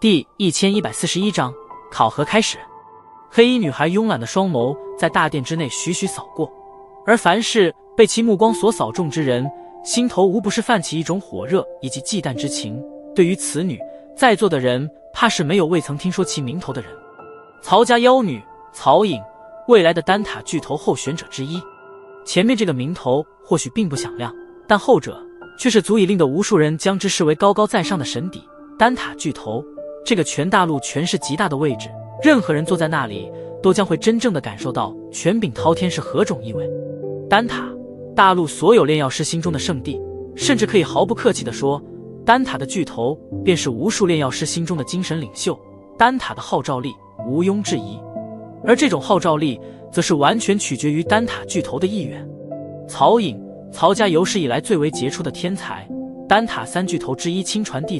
第1141章考核开始。黑衣女孩慵懒的双眸在大殿之内徐徐扫过，而凡是被其目光所扫中之人，心头无不是泛起一种火热以及忌惮之情。对于此女，在座的人怕是没有未曾听说其名头的人。曹家妖女曹颖，未来的丹塔巨头候选者之一。前面这个名头或许并不响亮，但后者却是足以令得无数人将之视为高高在上的神邸。丹塔巨头，这个全大陆权势极大的位置，任何人坐在那里都将会真正的感受到权柄滔天是何种意味。丹塔，大陆所有炼药师心中的圣地，甚至可以毫不客气地说，丹塔的巨头便是无数炼药师心中的精神领袖。丹塔的号召力毋庸置疑，而这种号召力则是完全取决于丹塔巨头的意愿。曹颖，曹家有史以来最为杰出的天才，丹塔三巨头之一亲传弟子，